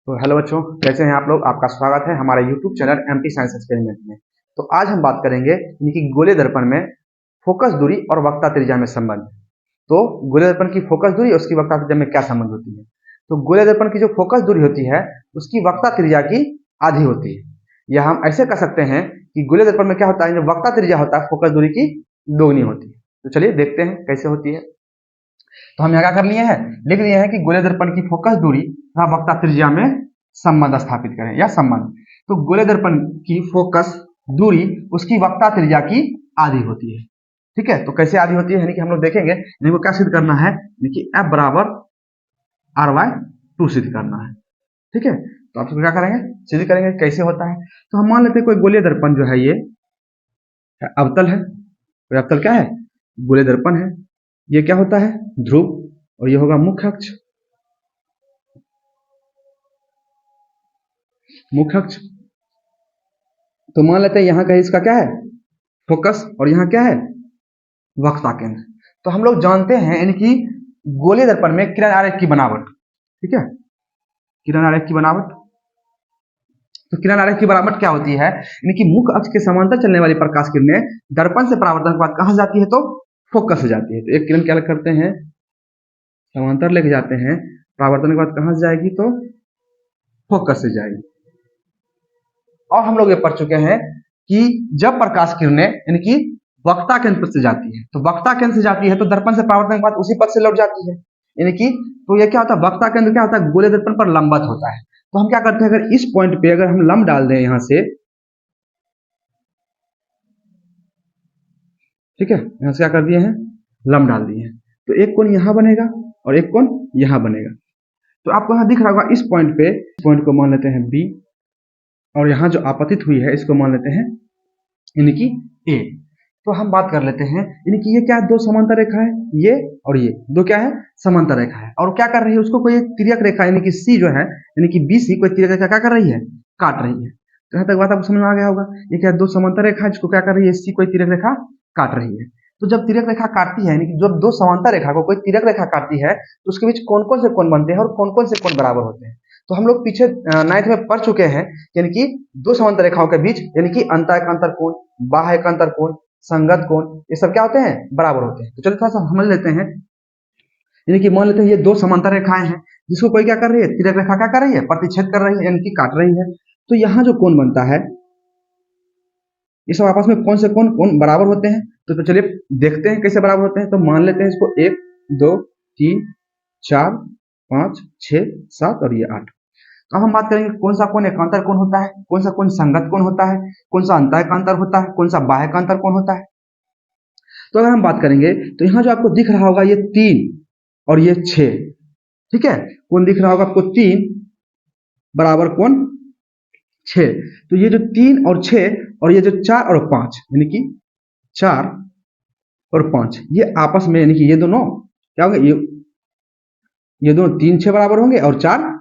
तो हेलो बच्चों, कैसे हैं आप लोग। आपका स्वागत है हमारे YouTube channel MP science experiment में। तो आज हम बात करेंगे यानी कि गोले दर्पण में फोकस दूरी और वक्ता त्रिज्या में संबंध। तो गोले दर्पण की फोकस दूरी और उसकी वक्ता त्रिज्या में क्या संबंध होती है। तो गोले दर्पण की जो फोकस दूरी होती है उसकी वक्ता त्रिज्या की आधी होती है, या हम ऐसे कह सकते हैं कि गोले दर्पण में क्या होता है, जो वक्ता त्रिज्या होता है फोकस दूरी की दोगुनी होती है। तो चलिए देखते हैं कैसे होती है। तो हम यहाँ क्या कर लिए हैं, लिख लिए हैं कि गोले दर्पण की फोकस दूरी तथा वक्ता त्रिज्या में संबंध स्थापित करें या संबंध। तो गोले दर्पण की फोकस दूरी उसकी वक्ता त्रिज्या की आधी होती है। ठीक है, तो कैसे आधी होती है, यानी कि हम लोग देखेंगे इनको क्या सिद्ध करना है, यानी कि F बराबर R/2 सिद्ध करना है। ठीक है, तो आप क्या करेंगे, सिद्ध करेंगे कैसे होता है। तो हम मान लेते हैं कोई गोलीय दर्पण जो है ये अवतल है। कोई अवतल क्या है, गोलीय दर्पण है। ये क्या होता है, ध्रुव, और ये होगा मुख्य अक्ष। मुख्य अक्ष तो मान लेते हैं यहाँ का इसका क्या है, फोकस, और यहाँ क्या है, वक्ता केंद्र। तो हम लोग जानते हैं यानी कि गोलीय दर्पण में किरण आरेख की बनावट। ठीक है, किरण आरेख की बनावट। तो किरण आरेख की बनावट क्या होती है, यानी कि मुख्य अक्ष के समांतर चलने वाली प्रकाश किरणें दर्पण से परावर्तन के बाद कहां जाती है, तो फोकस से जाती है। तो एक किरण क्या करते हैं, समांतर लेके जाते हैं, परावर्तन के बाद कहां से जाएगी, तो फोकस से जाएगी। और हम लोग ये पढ़ चुके हैं कि जब प्रकाश किरणें यानी कि वक्ता केंद्र से जाती है, तो वक्ता केंद्र से जाती है तो दर्पण से परावर्तन के बाद उसी पथ से लौट जाती है। यानी कि तो ये क्या होता है, वक्ता केंद्र क्या होता है, गोलीय दर्पण पर लंबवत होता है। तो हम क्या करते हैं, अगर इस पॉइंट पे अगर हम लंब डाल दें यहां से, ठीक है, यहां से क्या कर दिए हैं, लंब डाल दिए हैं, तो एक कोण यहां बनेगा और एक कोण यहां बनेगा। तो आपको यहां दिख रहा होगा इस पॉइंट पे, इस पॉइंट को मान लेते हैं बी, और यहाँ जो आपतित हुई है इसको मान लेते हैं यानी कि ए। तो हम बात कर लेते हैं, यानी कि ये क्या है, दो समांतर रेखा है, ये और ये दो क्या है, समांतर रेखा है। और क्या कर रही है, उसको कोई एक तिर्यक रेखा यानी कि सी जो है, यानी कि BC कोई तिर्यक रेखा क्या कर रही है, काट रही है। तो यहाँ तक बात आपको समझ में आ गया होगा। ये क्या, दो समांतर रेखा है जिसको क्या कर रही है, सी कोई तिर्यक रेखा काट रही है। तो जब तिर्यक रेखा काटती है, यानी कि जब दो समांतर रेखा को कोई तिर्यक रेखा काटती है, तो उसके बीच कौन कौन से कोण बनते हैं और कौन कौन से कोण बराबर होते हैं। तो हम लोग पीछे 9th में पढ़ चुके हैं, यानी कि दो समांतर रेखाओं के बीच यानी कि अंतःएकांतर कोण, बाह्यएकांतर कोण, संगत कोण, ये सब क्या होते हैं, बराबर होते हैं। तो चलिए थोड़ा सा समझ लेते हैं। यानी कि मान लेते हैं ये दो समांतर रेखाएं हैं जिसको कोई क्या कर रही है, तिर्यक रेखा क्या कर रही है, प्रतिच्छेद कर रही है यानी कि काट रही है। तो यहाँ जो कोण बनता है, ये सब आपस में कौन से कोण बराबर होते हैं। तो चलिए देखते हैं कैसे बराबर होते हैं। तो मान लेते हैं इसको 1 2 3 4 5 6 7 और ये 8। अब हम बात करेंगे कौन सा कोण एकांतर कोण होता है, कौन सा कोण संगत कोण होता है, कौन सा अंतःएकांतर होता है, कौन सा बाह्यएकांतर कोण होता है। तो अगर हम बात करेंगे तो यहाँ जो आपको दिख रहा होगा ये 3 और ये 6, ठीक है, कोण दिख रहा होगा आपको 3 बराबर कोण 6। तो ये जो 3 और 6 और ये जो 4 और 5 यानी कि 4 और 5 ये आपस में यानी कि ये दोनों क्या होंगे, ये दोनों 3 6 बराबर होंगे और 4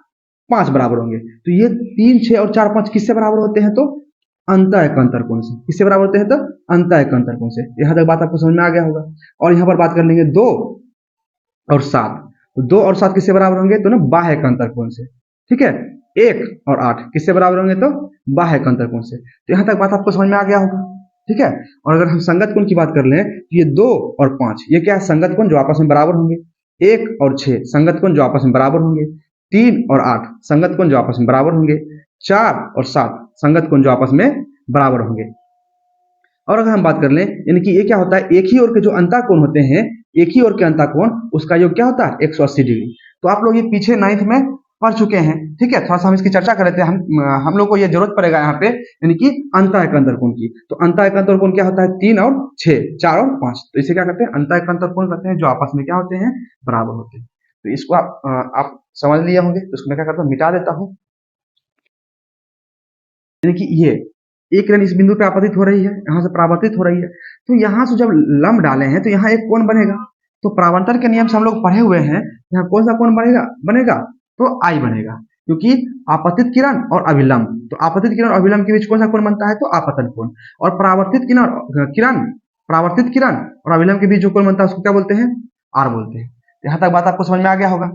5 बराबर होंगे। तो ये 3 6 और 4 5 किससे बराबर होते हैं, तो अंतःएकांतर कोण से। किससे बराबर होते हैं, तो अंतःएकांतर कोण से। यहाँ तक बात आपको समझ में आ गया होगा। और यहाँ पर बात कर लेंगे 2 और 7, तो 2 और 7 किससे बराबर होंगे, तो ना बाह्यएकांतर कोण से। ठीक है, 1 और 8 किससे बराबर होंगे, तो बाह्यएकांतर कोण से। तो यहाँ तक बात आपको समझ में आ गया होगा। ठीक है, और अगर हम संगत कोण की बात कर लें तो ये 2 और 5 ये क्या है, संगत कोण जो आपस में बराबर होंगे। 1 और 6 संगत कोण जो आपस में बराबर होंगे। 3 और 8 संगत कोण जो आपस में बराबर होंगे। 4 और 7 संगत कोण जो आपस में बराबर होंगे। और अगर हम बात कर लें यानी कि ये क्या होता है, एक ही ओर के जो अंतःकोण होते हैं, एक ही ओर के अंतःकोण उसका योग क्या होता है, 180 डिग्री। तो आप लोग ये पीछे 9th में पढ़ चुके हैं। ठीक है, थोड़ा सा हम इसकी चर्चा कर लेते हैं। हम लोग को ये जरूरत पड़ेगा यहाँ पे, यानी कि अंतःएकांतर कोण की। तो अंतःएकांतर कोण क्या होता है, 3 और 6 4 और 5। तो इसे क्या करते हैं, अंतःएकांतर कोण कहते हैं, जो आपस में क्या होते हैं, बराबर होते हैं। तो इसको आप समझ लिए होंगे। तो इसको मैं क्या करता हूँ, मिटा देता हूँ। यानी कि ये एक किरण इस बिंदु पे आपतित हो रही है, यहाँ से परावर्तित हो रही है। तो यहाँ से जब लंब डाले हैं तो यहाँ एक कोण बनेगा। तो परावर्तन के नियम से हम लोग पढ़े हुए हैं, यहाँ कौन सा कोण बनेगा, तो आई बनेगा, क्योंकि आपतित किरण और अभिलंब। तो आपतित किरण और अभिलंब के बीच कौन सा कोण बनता है, तो आपतन कोण। और परावर्तित किरण और अभिलंब के बीच जो कोण बनता है उसको क्या बोलते हैं, आर बोलते हैं। यहाँ तक बात आपको समझ में आ गया होगा।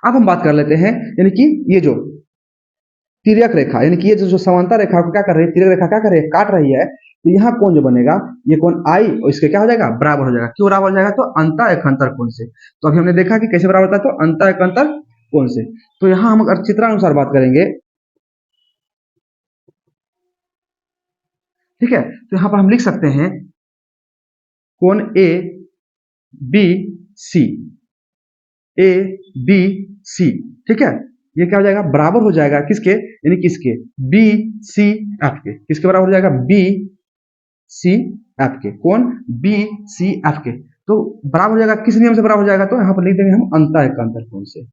अब हम बात कर लेते हैं, यानी कि ये जो तिर्यक रेखा, यानी कि ये जो समांतर रेखा को क्या कर रही है, तिर्यक रेखा क्या कर रही है, काट रही है। तो यहाँ कोण जो बनेगा, ये कोण आई और इसके क्या हो जाएगा, बराबर हो जाएगा। क्यों बराबर हो जाएगा, तो अंतः एकांतर कोण से। तो अभी हमने देखा कि कैसे बराबर होता है, तो अंतः एकांतर कोण से। तो यहाँ हम अगर चित्रानुसार बात करेंगे, ठीक है, तो यहाँ पर हम लिख सकते हैं कोण A B C, A B C, ठीक है। ये क्या हो जाएगा, बराबर हो जाएगा किसके, यानी किसके, बी सी एफ के। किसके बराबर हो जाएगा, बी सी एफ के, कौन, बी सी एफ के। तो बराबर हो जाएगा, किस नियम से बराबर हो जाएगा, तो यहां पर लिख देंगे हम अंतः एकांतर कोण से।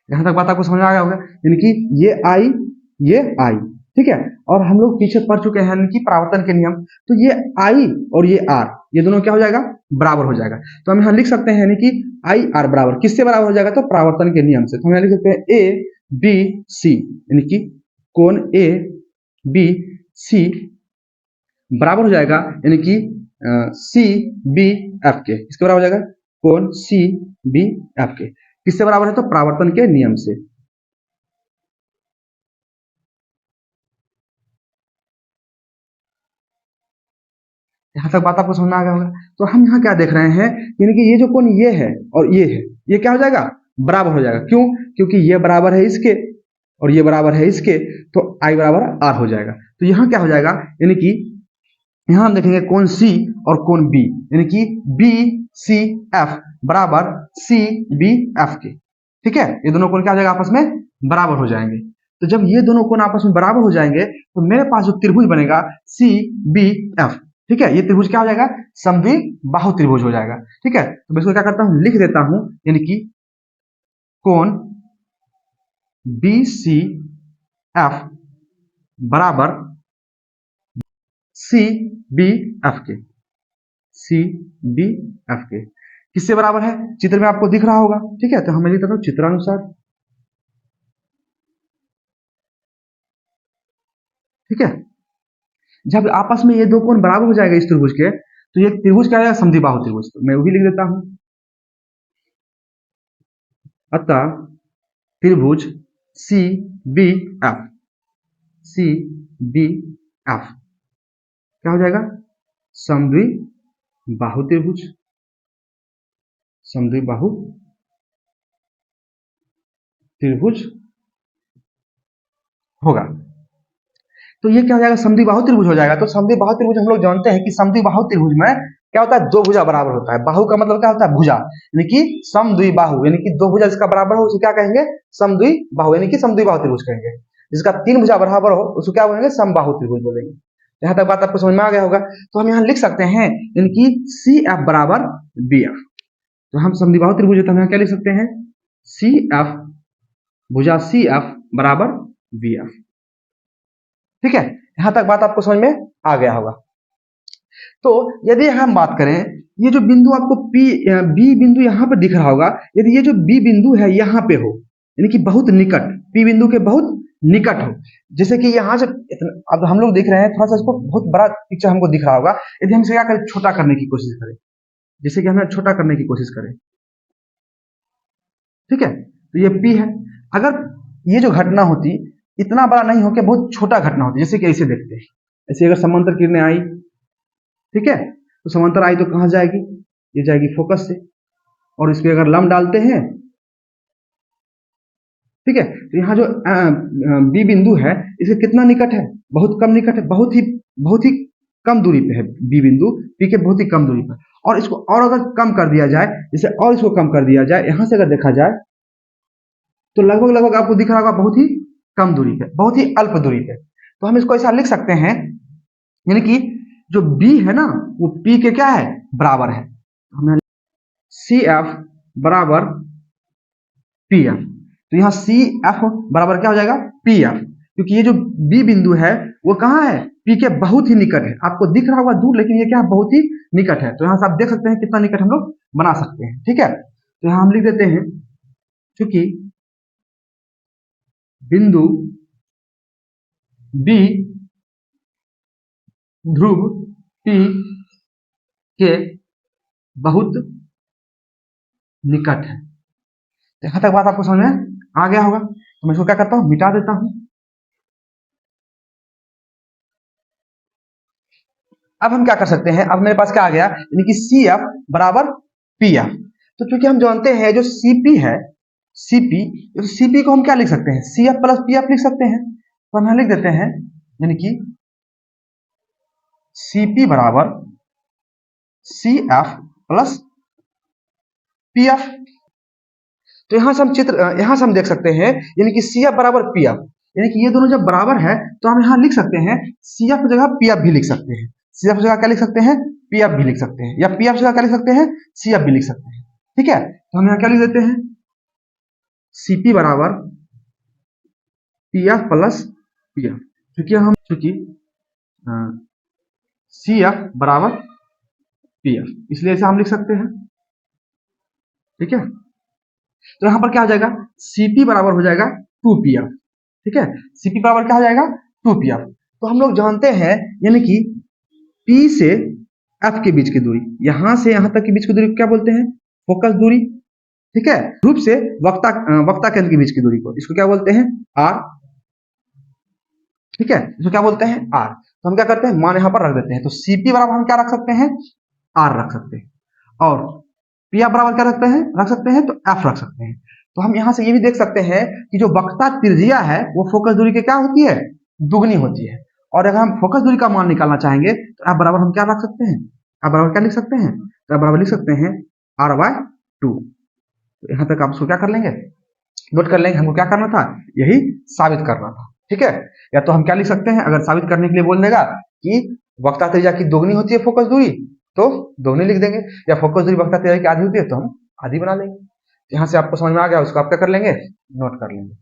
यहां तक बात आपको समझ में आ गया होगा, यानी कि ये आई, ठीक है। और हम लोग पीछे पढ़ चुके हैं यानी कि परावर्तन के नियम। तो ये आई और ये आर, ये दोनों क्या हो जाएगा, बराबर हो जाएगा। तो हम यहाँ लिख सकते हैं यानी कि आई आर बराबर किससे बराबर हो जाएगा, तो परावर्तन के नियम से। तो हम यहाँ लिख सकते हैं ए बी सी, यानी कि कोण ए बी सी बराबर हो जाएगा, यानी कि सी बी एफ के। किसके बराबर हो जाएगा, कोण सी बी एफ के। किससे बराबर है, तो परावर्तन के नियम से। यहां तक बात आपको समझ में आ गया होगा। तो हम यहाँ क्या देख रहे हैं, यानी कि ये जो कोण ये है और ये है, ये क्या हो जाएगा, बराबर हो जाएगा। क्यों, क्योंकि ये बराबर है इसके और ये बराबर है इसके, तो आई बराबर आर हो जाएगा। तो यहाँ क्या हो जाएगा, यानी कि यहाँ हम देखेंगे कोण सी और कोण बी, यानी कि बी सी एफ बराबर सी बी एफ के, ठीक है। ये दोनों कोण क्या हो जाएगा, आपस में बराबर हो जाएंगे। तो जब ये दोनों कोण आपस में बराबर हो जाएंगे, तो मेरे पास जो त्रिभुज बनेगा सी बी एफ, ठीक है, ये त्रिभुज क्या हो जाएगा, समद्विबाहु त्रिभुज हो जाएगा, ठीक है। तो मैं इसको क्या करता हूं, लिख देता हूं, यानी कि कोण बी सी एफ बराबर सी बी एफ के, सी बी एफ के। किससे बराबर है, चित्र में आपको दिख रहा होगा, ठीक है। तो हमें लिख देता हूं चित्रानुसार, ठीक है। जब आपस में ये दो कोण बराबर हो जाएगा इस त्रिभुज के, तो ये त्रिभुज क्या है, समद्विबाहु त्रिभुज। तो मैं वो भी लिख देता हूं, अतः त्रिभुज C B F, C B F क्या हो जाएगा, समद्विबाहु त्रिभुज, समद्विबाहु त्रिभुज होगा। तो ये क्या हो जाएगा, समद्विबाहु त्रिभुज हो जाएगा। तो समद्विबाहु त्रिभुज हम लोग जानते हैं कि समद्विबाहु त्रिभुज में क्या होता है, दो भुजा बराबर होता है। बाहु का मतलब क्या होता है, भुजा, यानी कि समद्विबाहु, यानी कि दो भुजा जिसका बराबर हो उसको क्या कहेंगे, समद्विबाहु, यानी कि समद्विबाहु त्रिभुज कहेंगे। जिसका तीन भुजा बराबर हो उसको क्या बोलेंगे, समबाहु त्रिभुज बोलेंगे। यहाँ तक बात आपको समझ में आ गया होगा। तो हम यहाँ लिख सकते हैं, यानी कि सी एफ बराबर बी एफ। तो हम समद्विबाहु त्रिभुज है, तो हम यहाँ क्या लिख सकते हैं, सी एफ भुजा सी एफ बराबर बी एफ, ठीक है। यहां तक बात आपको समझ में आ गया होगा। तो यदि हम बात करें, ये जो बिंदु आपको पी बी बिंदु यहाँ पर दिख रहा होगा, यदि ये जो बी बिंदु है यहाँ पे हो, यानी कि बहुत निकट, पी बिंदु के बहुत निकट हो, जैसे कि यहाँ से अब हम लोग देख रहे हैं, थोड़ा सा इसको बहुत बड़ा पिक्चर हमको दिख रहा होगा। यदि हम इसे क्या करें, छोटा करने की कोशिश करें, जैसे कि हमें छोटा करने की कोशिश करें, ठीक है। तो ये पी है। अगर ये जो घटना होती इतना बड़ा नहीं हो के बहुत छोटा घटना होती, जैसे कि ऐसे देखते हैं, ऐसे अगर समांतर किरणें आई, ठीक है, तो समांतर आई तो कहां जाएगी, ये जाएगी फोकस से, और इस पे अगर लंब डालते हैं, ठीक है, तो यहाँ जो बी बिंदु है इसके कितना निकट है, बहुत कम निकट है, बहुत ही कम दूरी पे है बी बिंदु, पी के बहुत ही कम दूरी पर। और इसको और अगर कम कर दिया जाए, जैसे और इसको कम कर दिया जाए, यहां से अगर देखा जाए तो लगभग लगभग आपको दिख रहा होगा बहुत ही कम दूरी पे, बहुत ही अल्प दूरी पे। तो हम इसको ऐसा लिख सकते हैं, यानी कि जो B है ना वो P के क्या है, बराबर है। हमें सी एफ बराबर पी एफ। तो यहाँ सी एफ बराबर क्या हो जाएगा, पी एफ, क्योंकि ये जो B बिंदु है वो कहाँ है, P के बहुत ही निकट है। आपको दिख रहा होगा दूर, लेकिन ये क्या है, बहुत ही निकट है। तो यहाँ से आप देख सकते हैं कितना निकट हम लोग बना सकते हैं, ठीक है। तो यहाँ हम लिख देते हैं, चूंकि बिंदु B ध्रुव P के बहुत निकट है। तो यहां तक बात आपको समझ में आ गया होगा। तो मैं इसको क्या करता हूं, मिटा देता हूं। अब हम क्या कर सकते हैं, अब मेरे पास क्या आ गया, यानी कि सी एफ बराबर पी एफ। तो चूंकि हम जानते हैं जो सीपी है, सीपी, तो सीपी को हम क्या लिख सकते हैं, C F plus P F लिख सकते हैं। तो हम यहां लिख देते हैं, यानी कि सीपी बराबर C F plus P F. तो यहां से हम देख सकते हैं, यानी कि सी एफ बराबर पी एफ, यानी कि ये दोनों जब बराबर है तो हम यहां लिख सकते हैं सी एफ की जगह पी एफ भी लिख सकते हैं। सी एफ की जगह क्या लिख सकते हैं, पी एफ भी लिख सकते हैं, या पी एफ की जगह क्या लिख सकते हैं, सी एफ भी लिख सकते हैं। ठीक है, तो हम यहां क्या लिख देते हैं, सीपी बराबर P F plus P F. चूंकि सी एफ बराबर पी एफ, इसलिए इसे हम लिख सकते हैं। ठीक है, तो यहां पर क्या हो जाएगा, सीपी बराबर हो जाएगा 2pf। ठीक है, सीपी बराबर क्या हो जाएगा, 2pf। तो हम लोग जानते हैं, यानी कि P से F के बीच की दूरी, यहां से यहां तक के बीच की दूरी को क्या बोलते हैं, फोकस दूरी। ठीक है, ध्रुव से वक्ता केंद्र के बीच की दूरी को, इसको क्या बोलते हैं, R। ठीक है, इसको क्या बोलते हैं, R। तो हम क्या करते हैं, मान यहां पर रख देते हैं। तो CP बराबर हम क्या रख सकते हैं, R रख सकते हैं, और पी एफ बराबर क्या रख सकते हैं, तो एफ रख सकते हैं। तो हम यहां से ये भी देख सकते हैं कि जो वक्ता त्रिज्या है वो फोकस दूरी के क्या होती है, दुगनी होती है। और अगर हम फोकस दूरी का मान निकालना चाहेंगे तो एफ बराबर हम क्या रख सकते हैं, एफ बराबर क्या लिख सकते हैं, तो एफ बराबर लिख सकते हैं R/2। तो यहां तक आप उसको क्या कर लेंगे, नोट कर लेंगे। हमको क्या करना था, यही साबित करना था। ठीक है, या तो हम क्या लिख सकते हैं, अगर साबित करने के लिए बोल देगा कि वक्ता त्रिज्या की दोगुनी होती है फोकस दूरी, तो दोगुनी लिख देंगे, या फोकस दूरी वक्ता त्रिज्या की आधी होती है तो हम आधी बना लेंगे। यहाँ से आपको समझ में आ गया, उसको आप क्या कर लेंगे, नोट कर लेंगे।